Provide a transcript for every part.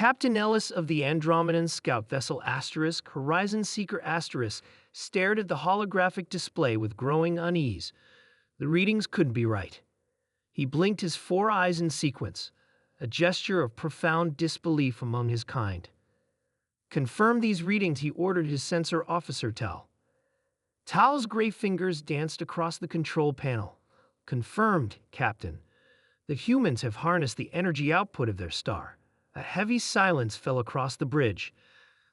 Captain Ellis of the Andromedan scout vessel Horizon Seeker stared at the holographic display with growing unease. The readings couldn't be right. He blinked his 4 eyes in sequence, a gesture of profound disbelief among his kind. Confirm these readings, he ordered his sensor officer Tal. Tal's gray fingers danced across the control panel. Confirmed, Captain. The humans have harnessed the energy output of their star. A heavy silence fell across the bridge.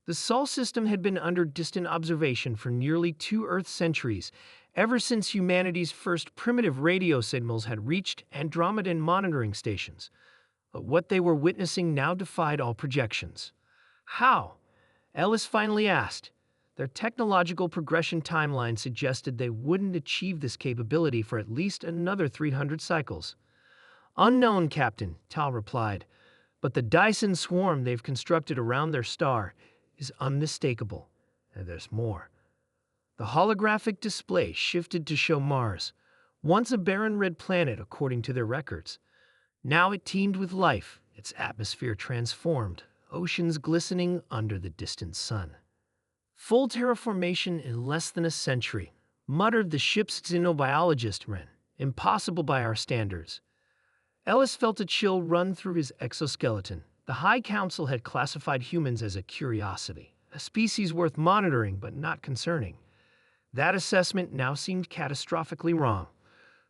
The Sol system had been under distant observation for nearly 2 Earth centuries, ever since humanity's first primitive radio signals had reached Andromedan monitoring stations. But what they were witnessing now defied all projections. How? Ellis finally asked. Their technological progression timeline suggested they wouldn't achieve this capability for at least another 300 cycles. Unknown, Captain, Tal replied, but the Dyson swarm they've constructed around their star is unmistakable. And there's more. The holographic display shifted to show Mars, once a barren red planet according to their records. Now it teemed with life, its atmosphere transformed, oceans glistening under the distant sun. Full terraformation in less than a century, muttered the ship's xenobiologist Ren. Impossible by our standards. Ellis felt a chill run through his exoskeleton. The High Council had classified humans as a curiosity, a species worth monitoring but not concerning. That assessment now seemed catastrophically wrong.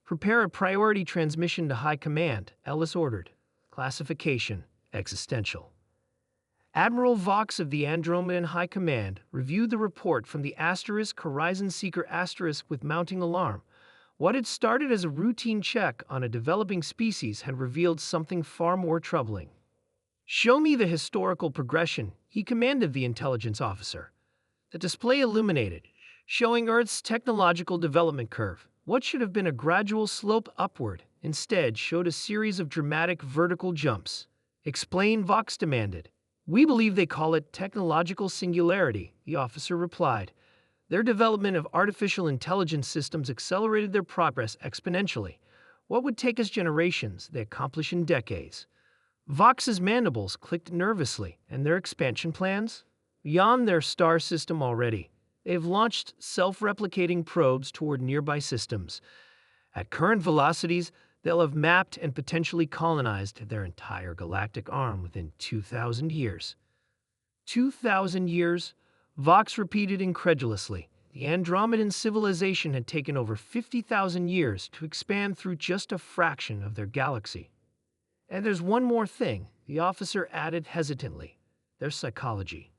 Prepare a priority transmission to High Command, Ellis ordered. Classification, existential. Admiral Vox of the Andromedan High Command reviewed the report from the Horizon Seeker with mounting alarm. What had started as a routine check on a developing species had revealed something far more troubling. Show me the historical progression, he commanded the intelligence officer. The display illuminated, showing Earth's technological development curve. What should have been a gradual slope upward instead showed a series of dramatic vertical jumps. Explain, Vox demanded. We believe they call it technological singularity, the officer replied. Their development of artificial intelligence systems accelerated their progress exponentially. What would take us generations, they accomplish in decades. Vox's mandibles clicked nervously, and their expansion plans? Beyond their star system already. They've launched self-replicating probes toward nearby systems. At current velocities, they'll have mapped and potentially colonized their entire galactic arm within 2,000 years. 2,000 years? Vox repeated incredulously. The Andromedan civilization had taken over 50,000 years to expand through just a fraction of their galaxy. And there's one more thing, the officer added hesitantly. Their psychology.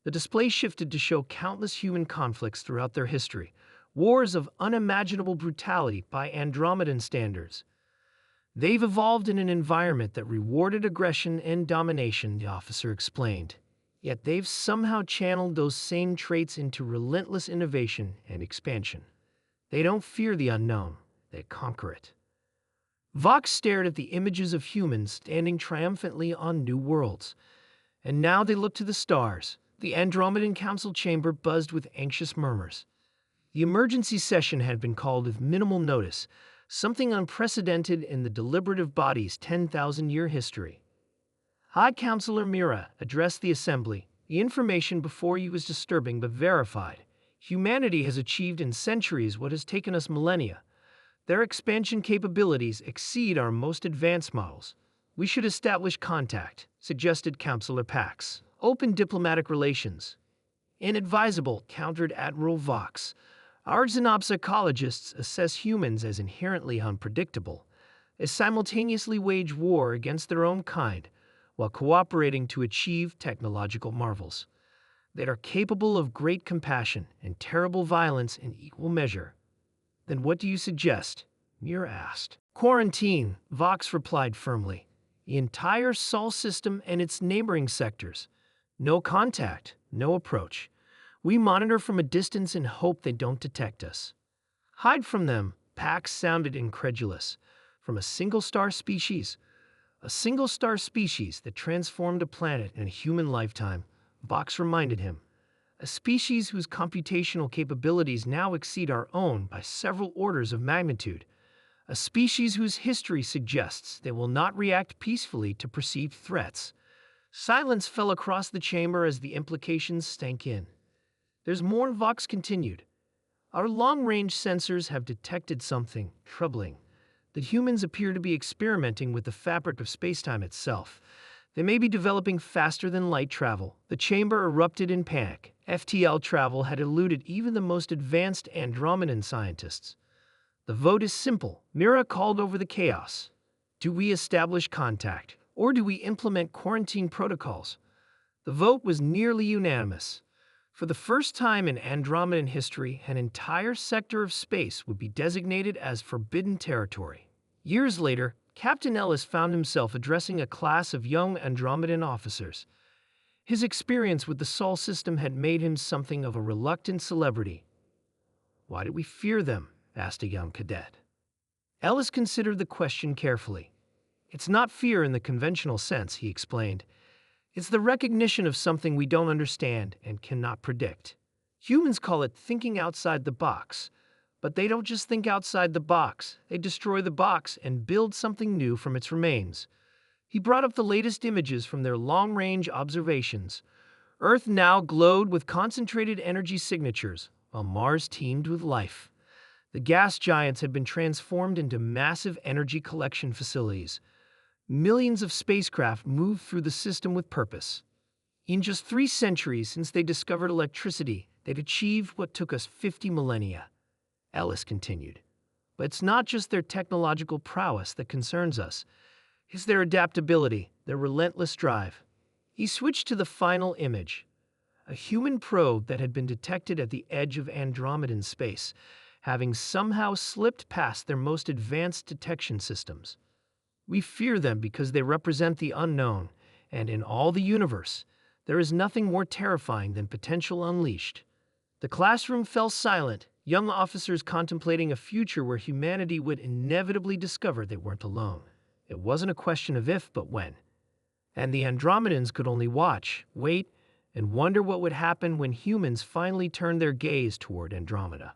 The display shifted to show countless human conflicts throughout their history, wars of unimaginable brutality by Andromedan standards. They've evolved in an environment that rewarded aggression and domination, the officer explained. Yet they've somehow channeled those same traits into relentless innovation and expansion. They don't fear the unknown, they conquer it. Vox stared at the images of humans standing triumphantly on new worlds. And now they looked to the stars. The Andromedan Council chamber buzzed with anxious murmurs. The emergency session had been called with minimal notice, something unprecedented in the deliberative body's 10,000-year history. High Counselor Mira addressed the assembly. The information before you was disturbing but verified. Humanity has achieved in centuries what has taken us millennia. Their expansion capabilities exceed our most advanced models. We should establish contact, suggested Counselor Pax. Open diplomatic relations. Inadvisable, countered Admiral Vox. Our xenopsychologists assess humans as inherently unpredictable, as simultaneously wage war against their own kind, while cooperating to achieve technological marvels that are capable of great compassion and terrible violence in equal measure. Then what do you suggest? Mira asked. Quarantine, Vox replied firmly. The entire Sol system and its neighboring sectors. No contact, no approach. We monitor from a distance and hope they don't detect us. Hide from them, Pax sounded incredulous. From a single-star species? A single-star species that transformed a planet in a human lifetime, Vox reminded him. A species whose computational capabilities now exceed our own by several orders of magnitude. A species whose history suggests they will not react peacefully to perceived threats. Silence fell across the chamber as the implications sank in. "There's more," Vox continued. "Our long-range sensors have detected something troubling, that humans appear to be experimenting with the fabric of spacetime itself. They may be developing faster than light travel." The chamber erupted in panic. FTL travel had eluded even the most advanced Andromedan scientists. "The vote is simple," Mira called over the chaos. "Do we establish contact, or do we implement quarantine protocols?" The vote was nearly unanimous. For the first time in Andromedan history, an entire sector of space would be designated as forbidden territory. Years later, Captain Ellis found himself addressing a class of young Andromedan officers. His experience with the Sol system had made him something of a reluctant celebrity. "Why do we fear them?" asked a young cadet. Ellis considered the question carefully. "It's not fear in the conventional sense," he explained. "It's the recognition of something we don't understand and cannot predict. Humans call it thinking outside the box. But they don't just think outside the box, they destroy the box and build something new from its remains." He brought up the latest images from their long-range observations. Earth now glowed with concentrated energy signatures, while Mars teemed with life. The gas giants had been transformed into massive energy collection facilities. Millions of spacecraft moved through the system with purpose. In just 3 centuries since they discovered electricity, they'd achieved what took us 50 millennia. Ellis continued. "But it's not just their technological prowess that concerns us. It's their adaptability, their relentless drive." He switched to the final image, a human probe that had been detected at the edge of Andromedan space, having somehow slipped past their most advanced detection systems. "We fear them because they represent the unknown, and in all the universe, there is nothing more terrifying than potential unleashed." The classroom fell silent, young officers contemplating a future where humanity would inevitably discover they weren't alone. It wasn't a question of if, but when. And the Andromedans could only watch, wait, and wonder what would happen when humans finally turned their gaze toward Andromeda.